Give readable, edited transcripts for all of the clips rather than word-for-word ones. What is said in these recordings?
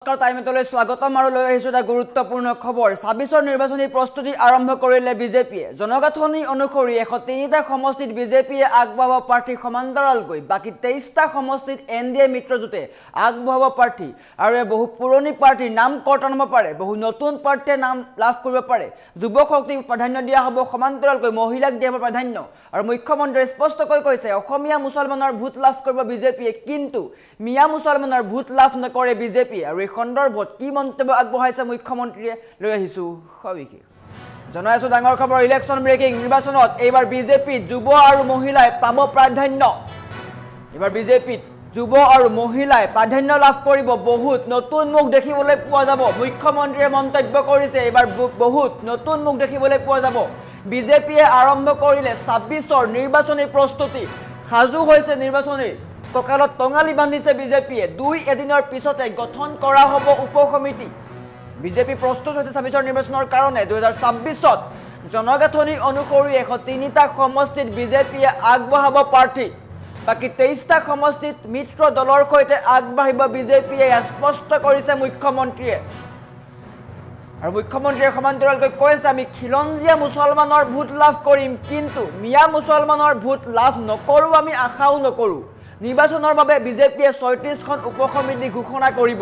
নমস্কাৰ টাইমলৈ স্বাগতম আৰু লৈ আহিছো এটা গুৰুত্বপূৰ্ণ খবৰ ২৬ৰ নিৰ্বাচনী প্ৰস্তুতি আৰম্ভ কৰিলে বিজেপিয়ে জনগাঁথনি অনুসৰি ১০৩টা সমষ্টিত বিজেপিয়ে আগবঢ়াব প্ৰাৰ্থী সমান্তৰালকৈ বাকি ২৩টা সমষ্টিত এনডিএ মিত্ৰজোঁটে আগবঢ়াব প্ৰাৰ্থী আৰু বহু পুৰণি প্ৰাৰ্থীৰ নাম কৰ্তন হ'ব পাৰে বহু নতুন প্ৰাৰ্থীয়ে নাম লাভ কৰিব পাৰে যুৱ শক্তিক প্ৰাধান্য দিয়া হ'ব সমান্তৰালকৈ মহিলাক দিয়া হ'ব প্ৰাধান্য আৰু মুখ্যমন্ত্ৰীয়ে স্পষ্টকৈ কৈছে অসমীয়া মুছলমানৰ ভোট লাভ কৰিব বিজেপিয়ে কিন্তু মিয়া মুছলমানৰ ভোট লাভ নকৰে বিজেপি আৰু এই সন্দৰ্ভত কি মন্তব্য আগবঢ়াইছে মুখ্যমন্ত্ৰীয়ে লৈ আহিছো সবিশেষ জনাইছো ডাঙৰ খবৰ ইলেকশ্যন ব্ৰেকিং নিৰ্বাচনত এইবাৰ বিজেপিত যুৱ আৰু মহিলাই পাব প্ৰাধান্য এইবাৰ বিজেপিত যুৱ আৰু মহিলাই প্ৰাধান্য লাভ কৰিব বহুত নতুন মুখ দেখিবলৈ পোৱা যাব মুখ্যমন্ত্ৰীয়ে মন্তব্য কৰিছে এইবাৰ বহুত নতুন মুখ দেখিবলৈ পোৱা যাব বিজেপিয়ে আৰম্ভ কৰিলে ২৬ৰ নিৰ্বাচনী প্ৰস্তুতি সাজু হৈছে নিৰ্বাচনী ককালত টঙালি বান্ধিছে বিজেপিয়ে ২ এদিনৰ পিছতে গঠন কৰা হ'ব উপসমিতি বিজেপি প্ৰস্তুত হৈছে ২৬ৰ নিৰ্বাচনৰ কাৰণে ২০২৬ত জনগাঁথনি অনুসৰি ১০৩টা সমষ্টিত বিজেপিয়ে আগবঢ়াব প্ৰাৰ্থী বাকি ২৩টা সমষ্টিত মিত্ৰ দলৰ সৈতে আগবাঢ়িব বিজেপিয়ে স্পষ্ট কৰিছে মুখ্যমন্ত্ৰীয়ে আৰু মুখ্যমন্ত্ৰীয়ে সমান্তৰালকৈ কৈছে আমি খিলঞ্জীয়া মুছলমানৰ ভোট লাভ কৰিম কিন্তু মিয়া মুছলমানৰ ভোট লাভ নকৰোঁ আমি আশাও নকৰোঁ নিৰ্বাচনৰ বাবে বিজেপিয়ে ৩৬খন উপসমিতি ঘোষণা কৰিব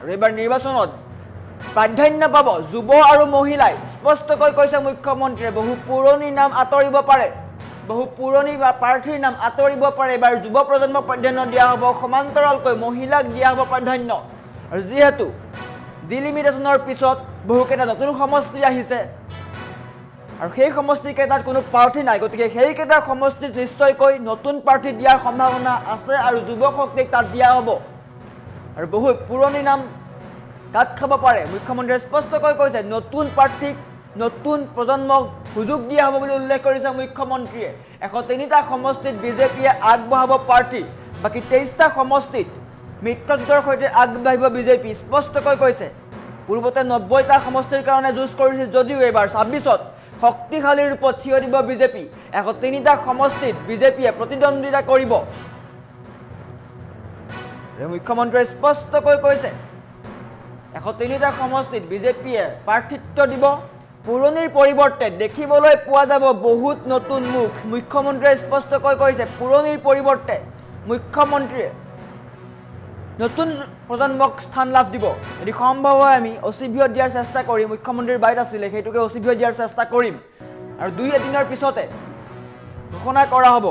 আৰু এইবাৰ নিৰ্বাচনত প্ৰাধান্য পাব যুৱ আৰু মহিলাই স্পষ্টকৈ কৈছে মুখ্যমন্ত্ৰীয়ে বহু পুৰণি নাম আঁতৰিব পাৰে বহু পুৰণি প্ৰাৰ্থীৰ নাম আঁতৰিব পাৰে এইবাৰ যুৱ প্ৰজন্মক প্ৰাধান্য দিয়া হ'ব সমান্তৰালকৈ মহিলাক দিয়া হ'ব প্ৰাধান্য আৰু যিহেতু ডিলিমিটেশ্যনৰ পিছত বহুকেইটা নতুন সমষ্টি আহিছে আৰু সেই সমষ্টিকেইটাত কোনো প্ৰাৰ্থী নাই গতিকে সেইকেইটা সমষ্টিত নিশ্চয়কৈ নতুন প্ৰাৰ্থী দিয়াৰ সম্ভাৱনা আছে আৰু যুৱ শক্তিক তাত দিয়া হ'ব আৰু বহুত পুৰণি নাম তাত খাব পাৰে মুখ্যমন্ত্ৰীয়ে স্পষ্টকৈ কৈছে নতুন প্ৰাৰ্থীক নতুন প্ৰজন্মক সুযোগ দিয়া হ'ব বুলি উল্লেখ কৰিছে মুখ্যমন্ত্ৰীয়ে ১০৩টা সমষ্টিত বিজেপিয়ে আগবঢ়াব প্ৰাৰ্থী বাকি ২৩টা সমষ্টিত মিত্ৰজোঁটৰ সৈতে আগবাঢ়িব বিজেপি স্পষ্টকৈ কৈছে পূৰ্বতে ৯০টা সমষ্টিৰ কাৰণে যুঁজ কৰিছিল যদিও এইবাৰ ২৬ত শক্তিশালী ৰূপত থিয় দিব বিজেপি ১০৩টা সমষ্টিত বিজেপিয়ে প্ৰতিদ্বন্দ্বিতা কৰিব মুখ্যমন্ত্ৰীয়ে স্পষ্টকৈ কৈছে ১০৩টা সমষ্টিত বিজেপিয়ে প্ৰাৰ্থিত্ব দিব পুৰণিৰ পৰিৱৰ্তে দেখিবলৈ পোৱা যাব বহুত নতুন মুখ মুখ্যমন্ত্ৰীয়ে স্পষ্টকৈ কৈছে পুৰণিৰ পৰিৱৰ্তে মুখ্যমন্ত্ৰীয়ে নতুন প্ৰজন্মক স্থান লাভ দিব যদি সম্ভৱ হয় আমি অচিভিয় দিয়াৰ চেষ্টা কৰিম মুখ্যমন্ত্ৰীৰ বাইট আছিলে সেইটোকে অচিভিয় দিয়াৰ চেষ্টা কৰিম আৰু ২ এদিনৰ পিছতে ঘোষণা কৰা হ'ব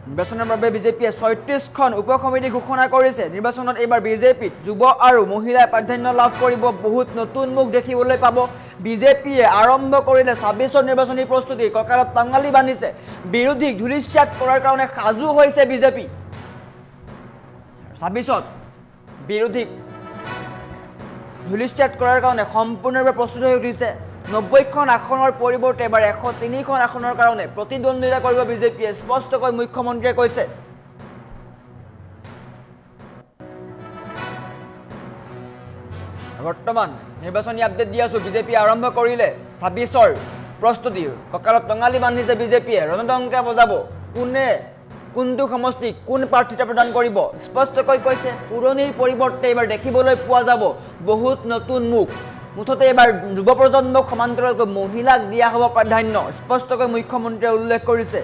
নিৰ্বাচনৰ বাবে বিজেপিয়ে ৩৬খন উপসমিতি ঘোষণা কৰিছে নিৰ্বাচনত এইবাৰ বিজেপিত যুৱ আৰু মহিলাই প্ৰাধান্য লাভ কৰিব বহুত নতুন মুখ দেখিবলৈ পাব বিজেপিয়ে আৰম্ভ কৰিলে ২৬ৰ নিৰ্বাচনী প্ৰস্তুতি ককালত টঙালি বান্ধিছে বিৰোধীক ধূলিসাৎ কৰাৰ কাৰণে সাজু হৈছে বিজেপি ২৬ত বিৰোধীক ধূলিসাৎ কৰাৰ কাৰণে সম্পূৰ্ণৰূপে প্ৰস্তুত হৈ উঠিছে ৯০খন আসনৰ পৰিৱৰ্তে এবাৰ ১০৩খন আসনৰ কাৰণে প্ৰতিদ্বন্দ্বিতা কৰিব বিজেপিয়ে স্পষ্টকৈ মুখ্যমন্ত্ৰীয়ে কৈছে বৰ্তমান নিৰ্বাচনী আপডেট দি আছো বিজেপি আৰম্ভ কৰিলে ২৬ৰ প্ৰস্তুতি ককালত টঙালি বান্ধিছে বিজেপিয়ে ৰণদংকা বজাব কোনটো সমষ্টিক কোন প্ৰাৰ্থিতা প্ৰদান কৰিব স্পষ্টকৈ কৈছে পুৰণিৰ পৰিৱৰ্তে এইবাৰ দেখিবলৈ পোৱা যাব বহুত নতুন মুখ মুঠতে এইবাৰ যুৱ প্ৰজন্মক সমান্তৰালকৈ মহিলাক দিয়া হ'ব প্ৰাধান্য স্পষ্টকৈ মুখ্যমন্ত্ৰীয়ে উল্লেখ কৰিছে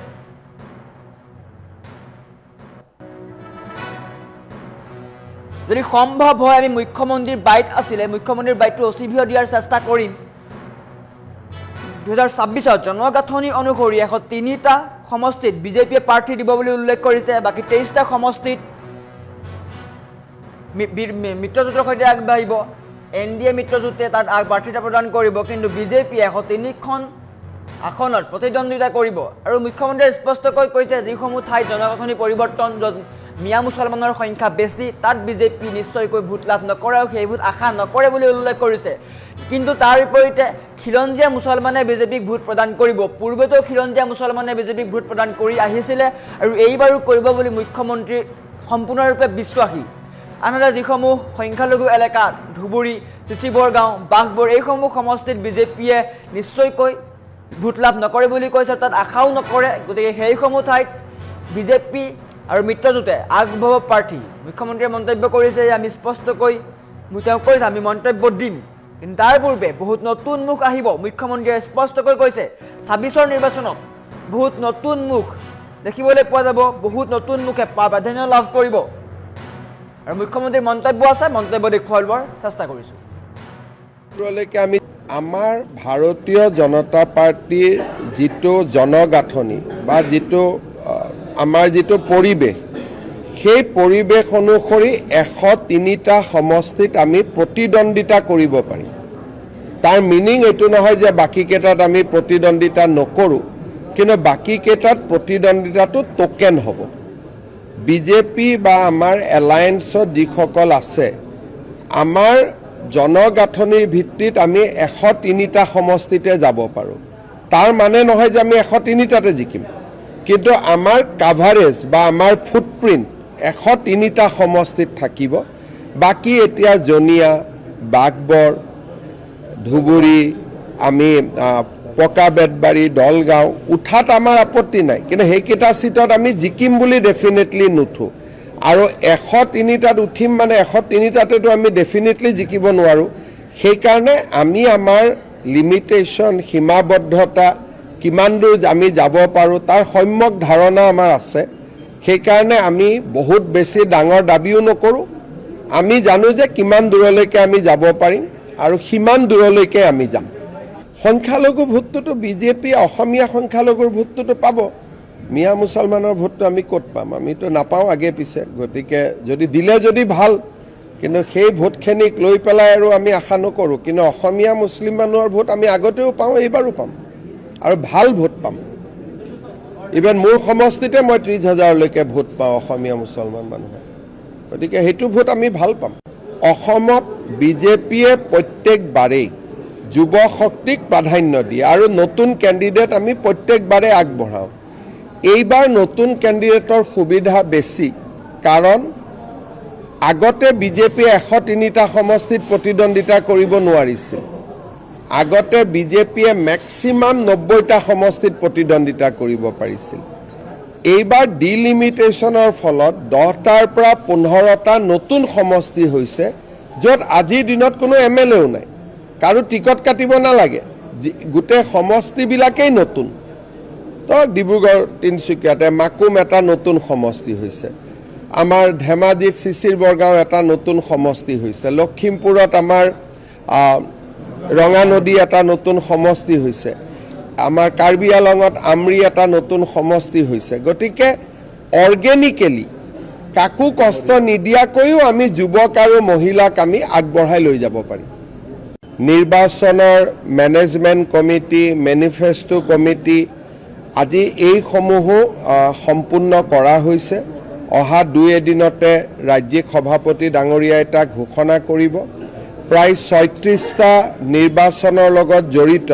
যদি সম্ভৱ হয় আমি মুখ্যমন্ত্ৰীৰ বাইট আছিলে মুখ্যমন্ত্ৰীৰ বাইটটো অচিভিয় দিয়াৰ চেষ্টা কৰিম ২০২৬ত জনগাঁথনি অনুসৰি ১০৩টা সমষ্টিত বিজেপিয়ে প্ৰাৰ্থী দিব বুলি উল্লেখ কৰিছে বাকি ২৩টা সমষ্টিত মিত্ৰজোঁটৰ সৈতে আগবাঢ়িব এনডিএ মিত্ৰজোঁটে তাত প্ৰাৰ্থিতা প্ৰদান কৰিব কিন্তু বিজেপিয়ে ১০৩খন আসনত প্ৰতিদ্বন্দ্বিতা কৰিব আৰু মুখ্যমন্ত্ৰীয়ে স্পষ্টকৈ কৈছে যিসমূহ ঠাইত জনগাঁথনি পৰিৱৰ্তন য'ত মিয়া মুছলমানৰ সংখ্যা বেছি তাত বিজেপি নিশ্চয়কৈ ভোট লাভ নকৰে আৰু সেই ভোট আশা নকৰে বুলি উল্লেখ কৰিছে কিন্তু তাৰ বিপৰীতে খিলঞ্জীয়া মুছলমানে বিজেপিক ভোট প্ৰদান কৰিব পূৰ্বতেও খিলঞ্জীয়া মুছলমানে বিজেপিক ভোট প্ৰদান কৰি আহিছিলে আৰু এইবাৰো কৰিব বুলি মুখ্যমন্ত্ৰী সম্পূৰ্ণৰূপে বিশ্বাসী আনহাতে যিসমূহ সংখ্যালঘু এলেকা ধুবুৰী চিচিবৰগাঁও বাঘবৰ এইসমূহ সমষ্টিত বিজেপিয়ে নিশ্চয়কৈ ভোট লাভ নকৰে বুলি কৈছে তাত আশাও নকৰে গতিকে সেইসমূহ ঠাইত বিজেপি আৰু মিত্ৰজোঁটে আগবঢ়োৱা প্ৰাৰ্থী মুখ্যমন্ত্ৰীয়ে মন্তব্য কৰিছে যে আমি স্পষ্টকৈ তেওঁ কৈছে আমি মন্তব্য দিম কিন্তু তাৰ পূৰ্বে বহুত নতুন মুখ আহিব মুখ্যমন্ত্ৰীয়ে স্পষ্টকৈ কৈছে ২৬ৰ নিৰ্বাচনত বহুত নতুন মুখ দেখিবলৈ পোৱা যাব বহুত নতুন মুখে প্ৰাধান্য লাভ কৰিব আৰু মুখ্যমন্ত্ৰীৰ মন্তব্য আছে মন্তব্য দেখুৱাবৰ চেষ্টা কৰিছোঁ আমি আমাৰ ভাৰতীয় জনতা পাৰ্টিৰ যিটো জনগাঁথনি বা যিটো আমাৰ যিটো পৰিৱেশ সেই পৰিৱেশ অনুসৰি ১০৩টা সমষ্টিত আমি প্ৰতিদ্বন্দ্বিতা কৰিব পাৰিম তাৰ মিনিং এইটো নহয় যে বাকীকেইটাত আমি প্ৰতিদ্বন্দ্বিতা নকৰোঁ কিন্তু বাকীকেইটাত প্ৰতিদ্বন্দ্বিতাটো টোকেন হ'ব বিজেপি বা আমাৰ এলায়েন্সত যিসকল আছে আমাৰ জনগাঁথনিৰ ভিত্তিত আমি ১০৩টা সমষ্টিতে যাব পাৰোঁ তাৰ মানে নহয় যে আমি ১০৩টাতে জিকিম কিন্তু আমাৰ কাভাৰেজ বা আমাৰ ফুটপ্ৰিণ্ট ১০৩টা সমষ্টিত থাকিব বাকী এতিয়া জনিয়া বাগবৰ ধুবুৰী আমি পকা বেতবাৰী দলগাঁও উঠাত আমাৰ আপত্তি নাই কিন্তু সেইকেইটা চিটত আমি জিকিম বুলি ডেফিনেটলি নুঠোঁ আৰু ১০৩টাত উঠিম মানে ১০৩টাতেতো আমি ডেফিনেটলি জিকিব নোৱাৰোঁ সেইকাৰণে আমি আমাৰ লিমিটেশ্যন সীমাবদ্ধতা কিমান দূৰ আমি যাব পাৰোঁ তাৰ সম্যক ধাৰণা আমাৰ আছে সেইকাৰণে আমি বহুত বেছি ডাঙৰ দাবীও নকৰোঁ আমি জানো যে কিমান দূৰলৈকে আমি যাব পাৰিম আৰু সিমান দূৰলৈকে আমি যাম সংখ্যালঘু ভোটটোতো বিজেপি অসমীয়া সংখ্যালঘুৰ ভোটটোতো পাব মিয়া মুছলমানৰ ভোটটো আমি ক'ত পাম আমিতো নাপাওঁ আগে পিছে গতিকে যদি দিলে যদি ভাল কিন্তু সেই ভোটখিনিক লৈ পেলাই আৰু আমি আশা নকৰোঁ কিন্তু অসমীয়া মুছলিম মানুহৰ ভোট আমি আগতেও পাওঁ এইবাৰো পাম আৰু ভাল ভোট পাম ইভেন মোৰ সমষ্টিতে মই ৩০,০০০লৈকে ভোট পাওঁ অসমীয়া মুছলমান মানুহে গতিকে সেইটো ভোট আমি ভাল পাম অসমত বিজেপিয়ে প্ৰত্যেকবাৰেই যুৱ শক্তিক প্ৰাধান্য দিয়ে আৰু নতুন কেণ্ডিডেট আমি প্ৰত্যেকবাৰে আগবঢ়াওঁ এইবাৰ নতুন কেণ্ডিডেটৰ সুবিধা বেছি কাৰণ আগতে বিজেপিয়ে ১০৩টা সমষ্টিত প্ৰতিদ্বন্দ্বিতা কৰিব নোৱাৰিছিল আগতে বিজেপিয়ে মেক্সিমাম ৯০টা সমষ্টিত প্ৰতিদ্বন্দ্বিতা কৰিব পাৰিছিল এইবাৰ ডিলিমিটেশ্যনৰ ফলত ১০টাৰ পৰা ১৫টা নতুন সমষ্টি হৈছে য'ত আজিৰ দিনত কোনো এমএলএও নাই কাৰো টিকট কাটিব নালাগে গোটেই সমষ্টিবিলাকেই নতুন তো ডিব্ৰুগড় তিনিচুকীয়াতে মাকুম এটা নতুন সমষ্টি হৈছে আমাৰ ধেমাজিত চিচিৰ বৰগাঁও এটা নতুন সমষ্টি হৈছে লখিমপুৰত আমাৰ ৰঙা নদী এটা নতুন সমষ্টি হৈছে আমাৰ কাৰ্বি আলঙত আমৰি এটা নতুন সমষ্টি হৈছে গতিকে অৰ্গেনিকেলি কাকো কষ্ট নিদিয়াকৈও আমি যুৱক আৰু মহিলাক আমি আগবঢ়াই লৈ যাব পাৰিম নিৰ্বাচনৰ মেনেজমেণ্ট কমিটি মেনিফেষ্টো কমিটি আজি এইসমূহো সম্পূৰ্ণ কৰা হৈছে অহা ২ এদিনতে ৰাজ্যিক সভাপতি ডাঙৰীয়াই তাক ঘোষণা কৰিব প্ৰায় ৩৬টা নিৰ্বাচনৰ লগত জড়িত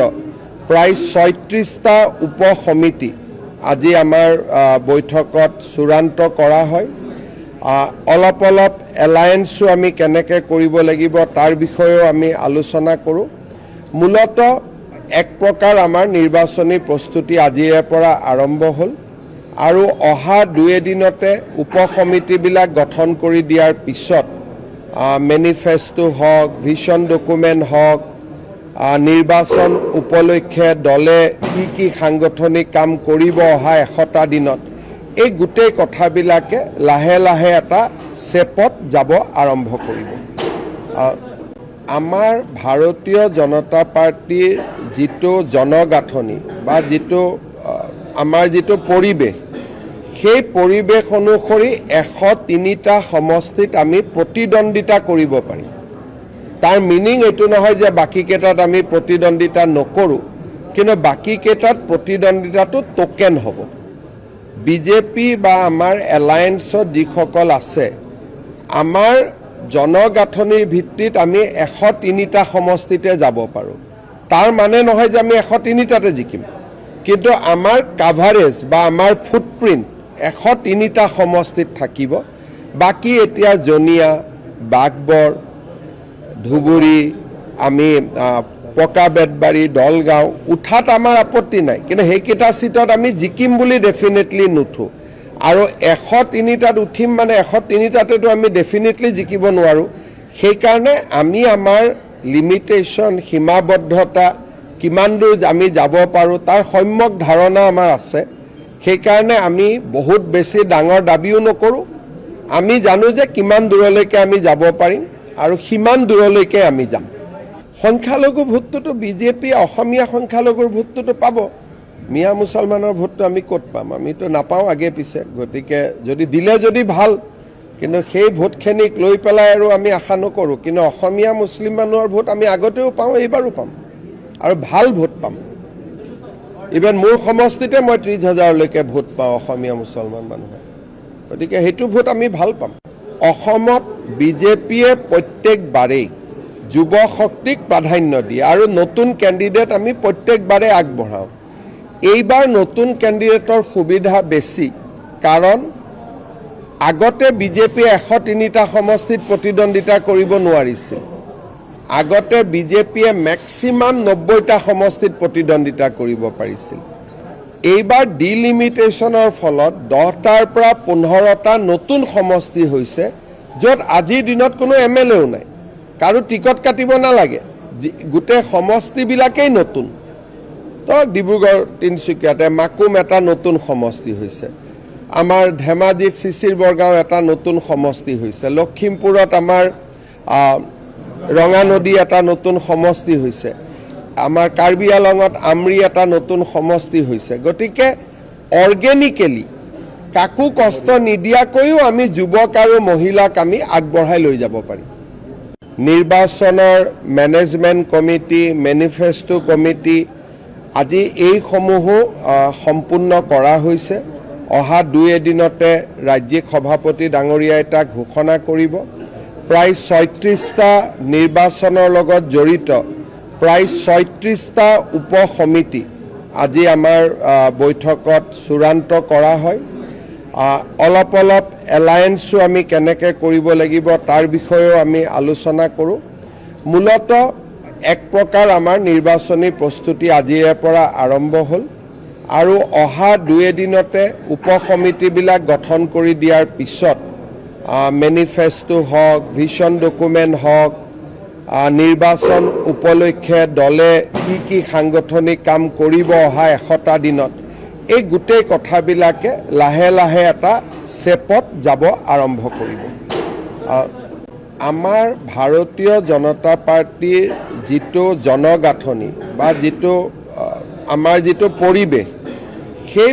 প্ৰায় ৩৬টা উপসমিতি আজি আমাৰ বৈঠকত চূড়ান্ত কৰা হয় অলপ অলপ এলায়েন্সো আমি কেনেকৈ কৰিব লাগিব তাৰ বিষয়েও আমি আলোচনা কৰোঁ মূলতঃ এক প্ৰকাৰ আমাৰ নিৰ্বাচনী প্ৰস্তুতি আজিৰে পৰা আৰম্ভ হ'ল আৰু অহা ২ এদিনতে উপসমিতিবিলাক গঠন কৰি দিয়াৰ পিছত মেনিফেষ্টো হওক ভিজন ডকুমেণ্ট হওক নিৰ্বাচন উপলক্ষে দলে কি সাংগঠনিক কাম কৰিব অহা ১০০টা দিনত এই গোটেই কথাবিলাকে লাহে লাহে এটা চেপত যাব আৰম্ভ কৰিব আমাৰ ভাৰতীয় জনতা পাৰ্টিৰ যিটো জনগাঁথনি বা যিটো আমাৰ যিটো পৰিৱেশ সেই পৰিৱেশ অনুসৰি ১০৩টা সমষ্টিত আমি প্ৰতিদ্বন্দ্বিতা কৰিব পাৰিম তাৰ মিনিং এইটো নহয় যে বাকীকেইটাত আমি প্ৰতিদ্বন্দ্বিতা নকৰোঁ কিন্তু বাকীকেইটাত প্ৰতিদ্বন্দ্বিতাটো টোকেন হ'ব বিজেপি বা আমাৰ এলায়েন্সত যিসকল আছে আমাৰ জনগাঁথনিৰ ভিত্তিত আমি ১০৩টা সমষ্টিতে যাব পাৰোঁ তাৰ মানে নহয় যে আমি ১০৩টাতে জিকিম কিন্তু আমাৰ কাভাৰেজ বা আমাৰ ফুটপ্ৰিণ্ট ১০৩টা সমষ্টিত থাকিব বাকী এতিয়া জনিয়া বাগবৰ ধুবুৰী আমি পকা বেতবাৰী দলগাঁও উঠাত আমাৰ আপত্তি নাই কিন্তু সেইকেইটা চিটত আমি জিকিম বুলি ডেফিনেটলি নুঠোঁ আৰু 103টাত উঠিম মানে 103টাতেতো আমি ডেফিনেটলি জিকিব নোৱাৰোঁ সেইকাৰণে আমি আমাৰ লিমিটেশ্যন সীমাবদ্ধতা কিমান দূৰ আমি যাব পাৰোঁ তাৰ সম্যক ধাৰণা আমাৰ আছে সেইকাৰণে আমি বহুত বেছি ডাঙৰ দাবীও নকৰোঁ আমি জানো যে কিমান দূৰলৈকে আমি যাব পাৰিম আৰু সিমান দূৰলৈকে আমি যাম সংখ্যালঘু ভোটটোতো বিজেপি অসমীয়া সংখ্যালঘুৰ ভোটটোতো পাব মিয়া মুছলমানৰ ভোটটো আমি ক'ত পাম আমিতো নাপাওঁ আগে পিছে গতিকে যদি দিলে যদি ভাল কিন্তু সেই ভোটখিনিক লৈ পেলাই আৰু আমি আশা নকৰোঁ কিন্তু অসমীয়া মুছলিম মানুহৰ ভোট আমি আগতেও পাওঁ এইবাৰো পাম আৰু ভাল ভোট পাম ইভেন মোৰ সমষ্টিতে মই 30,000লৈকে ভোট পাওঁ অসমীয়া মুছলমান মানুহে গতিকে সেইটো ভোট আমি ভাল পাম অসমত বিজেপিয়ে প্ৰত্যেকবাৰেই যুৱ শক্তিক প্ৰাধান্য দিয়ে আৰু নতুন কেণ্ডিডেট আমি প্ৰত্যেকবাৰে আগবঢ়াওঁ এইবাৰ নতুন কেণ্ডিডেটৰ সুবিধা বেছি কাৰণ আগতে বিজেপিয়ে 103টা সমষ্টিত প্ৰতিদ্বন্দ্বিতা কৰিব নোৱাৰিছিল আগতে বিজেপিয়ে মেক্সিমাম 90টা সমষ্টিত প্ৰতিদ্বন্দ্বিতা কৰিব পাৰিছিল এইবাৰ ডিলিমিটেশ্যনৰ ফলত 10টাৰ পৰা 15টা নতুন সমষ্টি হৈছে য'ত আজিৰ দিনত কোনো এমএলএও নাই কাৰো টিকট কাটিব নালাগে গোটেই সমষ্টিবিলাকেই নতুন তো ডিব্ৰুগড় তিনিচুকীয়াতে মাকুম এটা নতুন সমষ্টি হৈছে আমাৰ ধেমাজিত চিচিৰ বৰগাঁও এটা নতুন সমষ্টি হৈছে লখিমপুৰত আমাৰ ৰঙা নদী এটা নতুন সমষ্টি হৈছে আমাৰ কাৰ্বি আলঙত আমৰি এটা নতুন সমষ্টি হৈছে গতিকে অৰ্গেনিকেলি কাকো কষ্ট নিদিয়াকৈও আমি যুৱক আৰু মহিলাক আমি আগবঢ়াই লৈ যাব পাৰিম নিৰ্বাচনৰ মেনেজমেণ্ট কমিটি মেনিফেষ্টো কমিটি আজি এইসমূহো সম্পূৰ্ণ কৰা হৈছে অহা 2 এদিনতে ৰাজ্যিক সভাপতি ডাঙৰীয়াই তাক ঘোষণা কৰিব প্ৰায় 36টা নিৰ্বাচনৰ লগত জড়িত প্ৰায় 36টা উপসমিতি আজি আমাৰ বৈঠকত চূড়ান্ত কৰা হয় অলপ অলপ এলায়েন্সো আমি কেনেকৈ কৰিব লাগিব তাৰ বিষয়েও আমি আলোচনা কৰোঁ মূলতঃ এক প্ৰকাৰ আমাৰ নিৰ্বাচনী প্ৰস্তুতি আজিৰ পৰা আৰম্ভ হ'ল আৰু অহা 2 এদিনতে উপসমিতিবিলাক গঠন কৰি দিয়াৰ পিছত মেনিফেষ্টো হওক ভিজন ডকুমেণ্ট হওক নিৰ্বাচন উপলক্ষে দলে কি সাংগঠনিক কাম কৰিব অহা 100টা দিনত এই গোটেই কথাবিলাকে লাহে লাহে এটা চেপত যাব আৰম্ভ কৰিব আমাৰ ভাৰতীয় জনতা পাৰ্টিৰ যিটো জনগাঁথনি বা যিটো আমাৰ যিটো পৰিৱেশ সেই